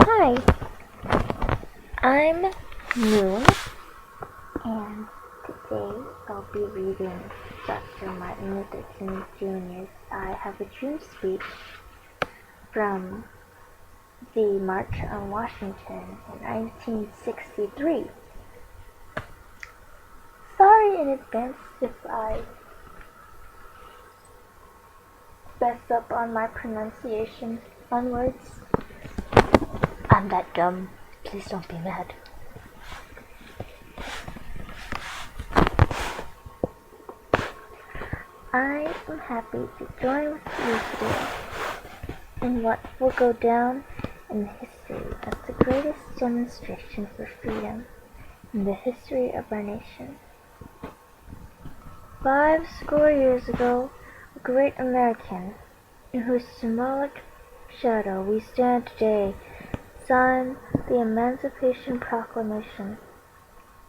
Hi, I'm Moon, and today I'll be reading Dr. Martin Luther King Jr.'s I Have a Dream speech from the March on Washington in 1963. Sorry in advance if I mess up on my pronunciation on words. I'm that dumb. Please don't be mad. I am happy to join with you today in what will go down in history as the greatest demonstration for freedom in the history of our nation. 50 years ago, a great American, in whose symbolic shadow we stand today, signed the Emancipation Proclamation.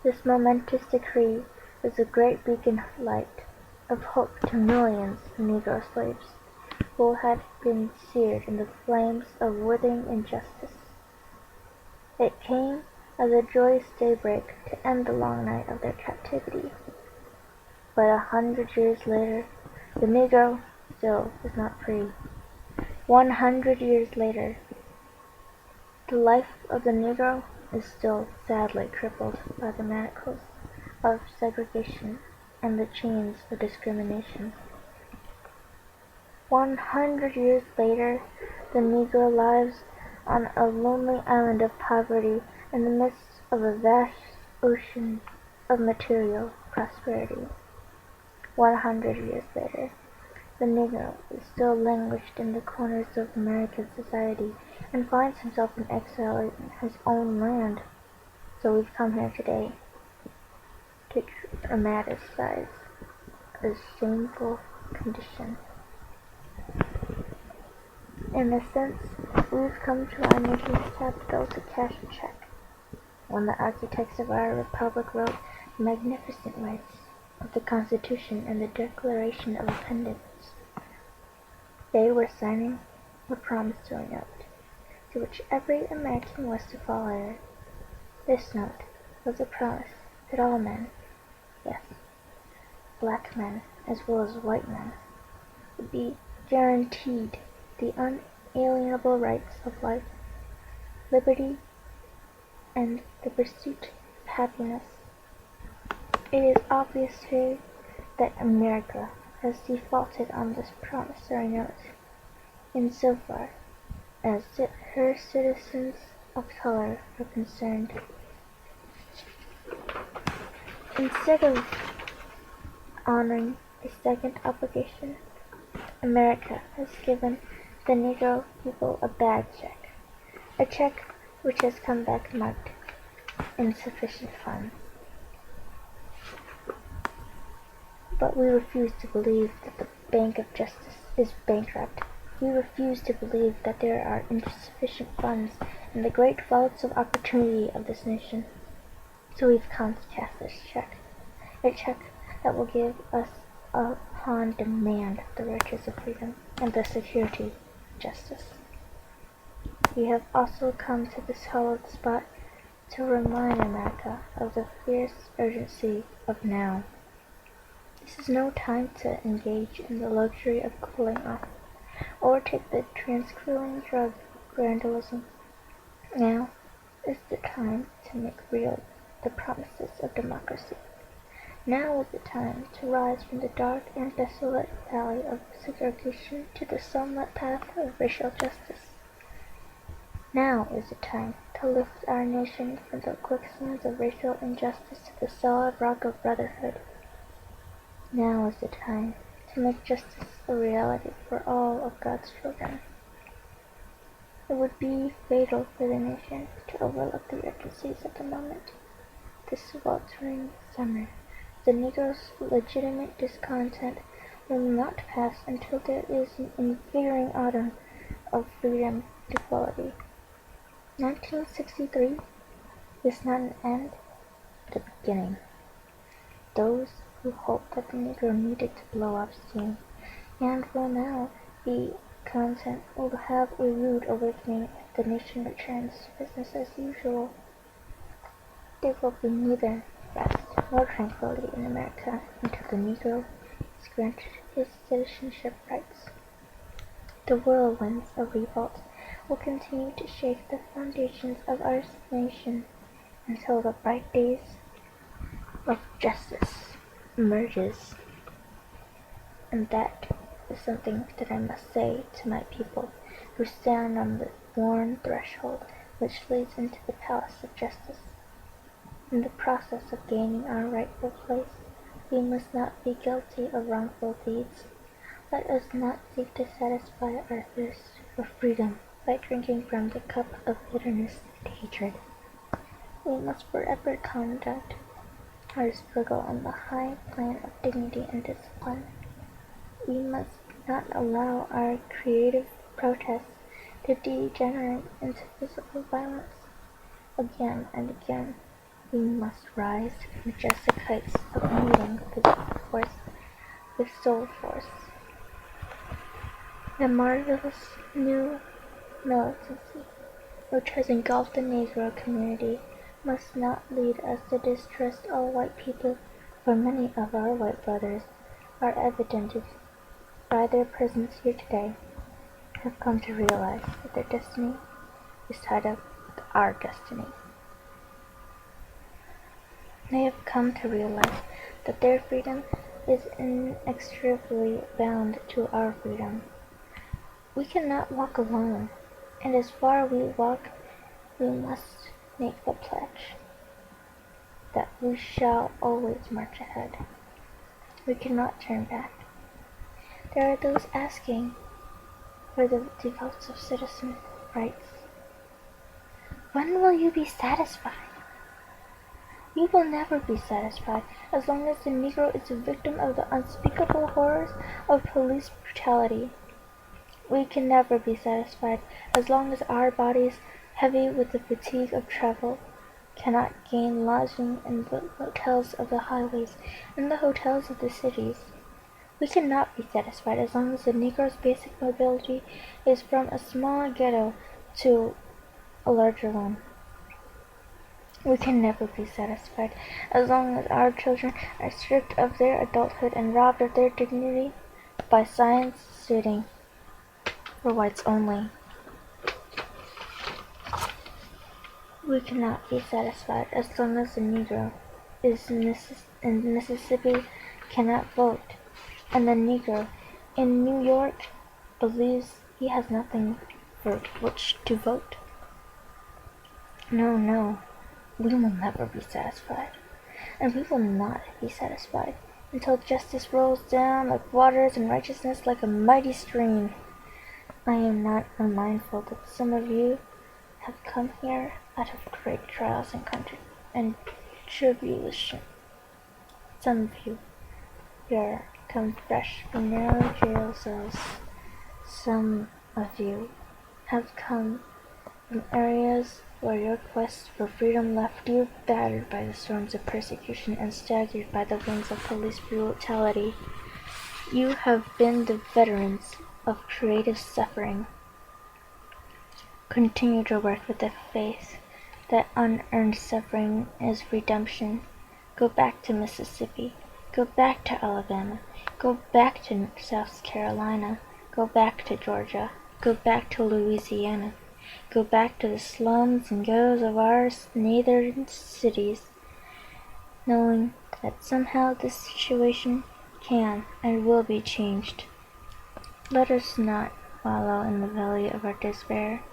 This momentous decree was a great beacon of light, of hope to millions of Negro slaves who had been seared in the flames of withering injustice. It came as a joyous daybreak to end the long night of their captivity. But 100 years later, the Negro still is not free. 100 years later, the life of the Negro is still sadly crippled by the manacles of segregation and the chains of discrimination. 100 years later, the Negro lives on a lonely island of poverty in the midst of a vast ocean of material prosperity. 100 years later, the Negro is still languished in the corners of American society and finds himself in exile in his own land. So we've come here today to dramatize this shameful condition. In a sense, we've come to our nation's capital to cash a check. When the architects of our republic wrote the magnificent rights of the Constitution and the Declaration of Independence, they were signing a promissory note to which every American was to follow. This note was a promise that all men, yes, black men as well as white men, would be guaranteed the unalienable rights of life, liberty, and the pursuit of happiness. It is obvious today that America has defaulted on this promissory note insofar as her citizens of color are concerned. Instead of honoring a second obligation, America has given the Negro people a bad check which has come back marked insufficient funds. But we refuse to believe that the Bank of Justice is bankrupt. We refuse to believe that there are insufficient funds in the great vaults of opportunity of this nation. So we've come to cast this check, a check that will give us upon demand the riches of freedom and the security of justice. We have also come to this hallowed spot to remind America of the fierce urgency of now. This is no time to engage in the luxury of cooling off, or take the tranquilizing drug grandilism. Now is the time to make real the promises of democracy. Now is the time to rise from the dark and desolate valley of segregation to the sunlit path of racial justice. Now is the time to lift our nation from the quicksands of racial injustice to the solid rock of brotherhood. Now is the time to make justice a reality for all of God's children. It would be fatal for the nation to overlook the urgencies of the moment. This sweltering summer, the Negro's legitimate discontent will not pass until there is an invigorating autumn of freedom and equality. 1963 is not an end, but a beginning. Those who hoped that the Negro needed to blow off steam and will now be content will have a rude awakening the nation returns to business as usual, there will be neither rest nor tranquility in America until the Negro is granted his citizenship rights. The whirlwinds of revolt will continue to shake the foundations of our nation until the bright days of justice emerges. And that is something that I must say to my people who stand on the worn threshold which leads into the palace of justice. In the process of gaining our rightful place, we must not be guilty of wrongful deeds. Let us not seek to satisfy our thirst for freedom by drinking from the cup of bitterness and hatred. We must forever conduct our struggle on the high plane of dignity and discipline. We must not allow our creative protests to degenerate into physical violence. Again and again, we must rise to the majestic heights of meeting physical force with soul force. The marvelous new militancy which has engulfed the Negro community must not lead us to distrust all white people, for many of our white brothers are evidenced by their presence here today, have come to realize that their destiny is tied up with our destiny. They have come to realize that their freedom is inextricably bound to our freedom. We cannot walk alone, and as far we walk, we must make the pledge that we shall always march ahead. We cannot turn back. There are those asking for the devotes of citizen rights. When will you be satisfied? We will never be satisfied as long as the Negro is a victim of the unspeakable horrors of police brutality. We can never be satisfied as long as our bodies, heavy with the fatigue of travel, cannot gain lodging in the hotels of the highways and the hotels of the cities. We cannot be satisfied as long as the Negro's basic mobility is from a small ghetto to a larger one. We can never be satisfied as long as our children are stripped of their adulthood and robbed of their dignity by science suiting for whites only. We cannot be satisfied as long as the Negro in Mississippi cannot vote, and the Negro in New York believes he has nothing for which to vote. No, no, we will never be satisfied, and we will not be satisfied until justice rolls down like waters and righteousness like a mighty stream. I am not unmindful that some of you have come here out of great trials and tribulation. Some of you here come fresh from narrow jail cells. Some of you have come from areas where your quest for freedom left you battered by the storms of persecution and staggered by the winds of police brutality. You have been the veterans of creative suffering. Continue to work with the faith that unearned suffering is redemption. Go back to Mississippi. Go back to Alabama. Go back to South Carolina. Go back to Georgia. Go back to Louisiana. Go back to the slums and ghettos of our northern cities, knowing that somehow this situation can and will be changed. Let us not wallow in the valley of our despair.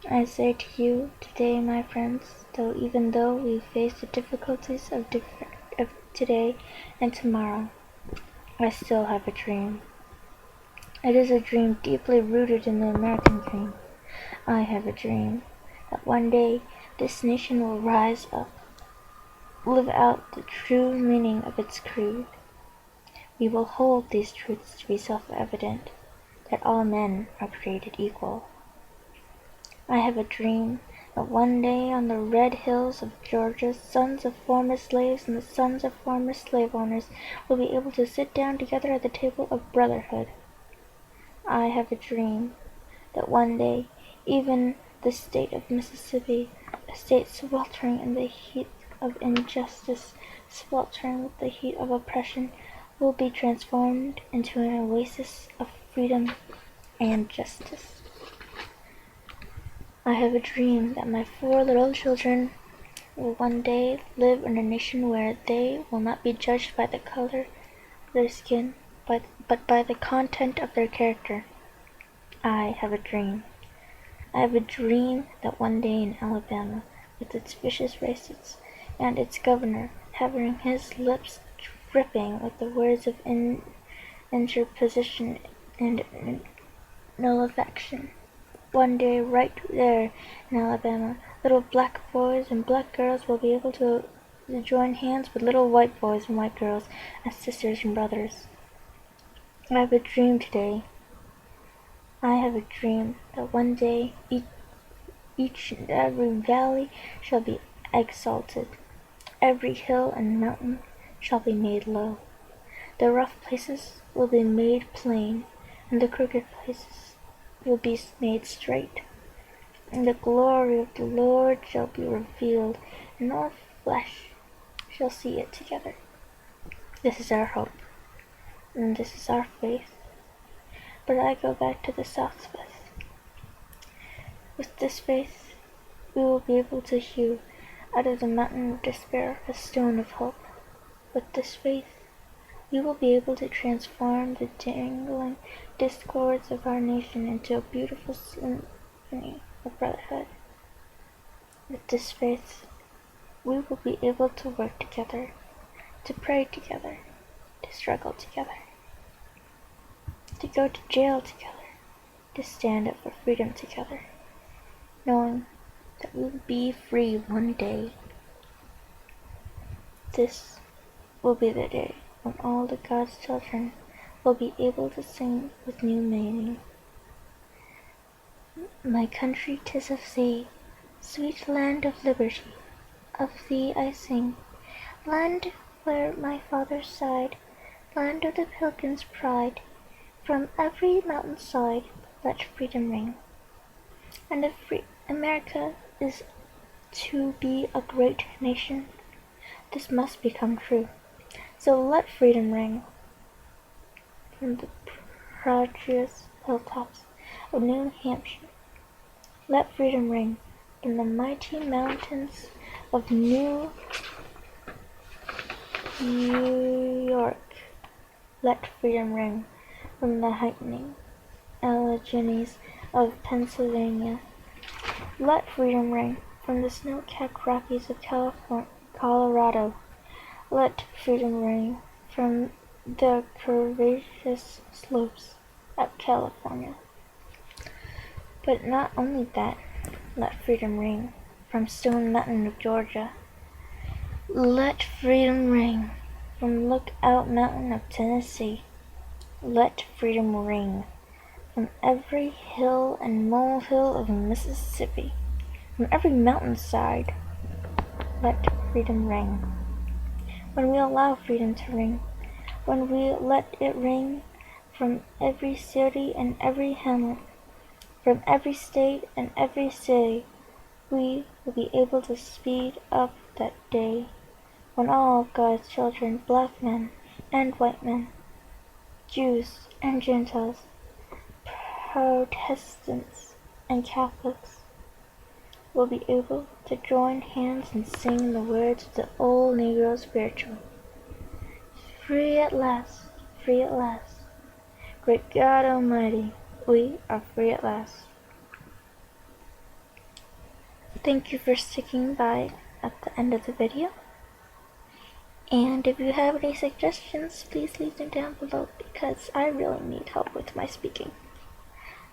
I say to you today, my friends, even though we face the difficulties of today and tomorrow, I still have a dream. It is a dream deeply rooted in the American dream. I have a dream that one day this nation will rise up, live out the true meaning of its creed. We will hold these truths to be self-evident, that all men are created equal. I have a dream that one day on the red hills of Georgia, sons of former slaves and the sons of former slave owners will be able to sit down together at the table of brotherhood. I have a dream that one day Even the state of Mississippi, a state sweltering in the heat of injustice, sweltering with the heat of oppression, will be transformed into an oasis of freedom and justice. I have a dream that my 4 little children will one day live in a nation where they will not be judged by the color of their skin, but by the content of their character. I have a dream. I have a dream that one day in Alabama, with its vicious racists and its governor having his lips dripping with the words of interposition and nullification, one day right there in Alabama, little black boys and black girls will be able to join hands with little white boys and white girls as sisters and brothers. I have a dream today. I have a dream that one day each and every valley shall be exalted, every hill and mountain shall be made low. The rough places will be made plain, and the crooked places will be made straight. And the glory of the Lord shall be revealed, and all flesh shall see it together. This is our hope, and this is our faith. But I go back to the South with. With this faith, we will be able to hew out of the mountain of despair a stone of hope. With this faith, we will be able to transform the dangling discords of our nation into a beautiful symphony of brotherhood. With this faith, we will be able to work together, to pray together, to struggle together, to go to jail together, to stand up for freedom together, knowing that we will be free one day. This will be the day when all the God's children will be able to sing with new meaning. My country, 'tis of thee, sweet land of liberty, of thee I sing, land where my fathers sighed, land of the pilgrim's pride. From every mountain side let freedom ring. And if America is to be a great nation, this must become true. So let freedom ring from the prodigious hilltops of New Hampshire. Let freedom ring from the mighty mountains of New York. Let freedom ring from the heightening Alleghenies of Pennsylvania. Let freedom ring from the snow-capped Rockies of Colorado. Let freedom ring from the curvaceous slopes of California. But not only that, let freedom ring from Stone Mountain of Georgia. Let freedom ring from Lookout Mountain of Tennessee. Let freedom ring from every hill and molehill of Mississippi, from every mountainside. Let freedom ring. When we allow freedom to ring, when we let it ring from every city and every hamlet, from every state and every city, we will be able to speed up that day when all of God's children, black men and white men, Jews and Gentiles, Protestants and Catholics, will be able to join hands and sing the words of the old Negro spiritual. Free at last, free at last. Great God Almighty, we are free at last. Thank you for sticking by at the end of the video. And if you have any suggestions, please leave them down below because I really need help with my speaking.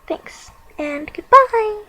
Thanks, and goodbye!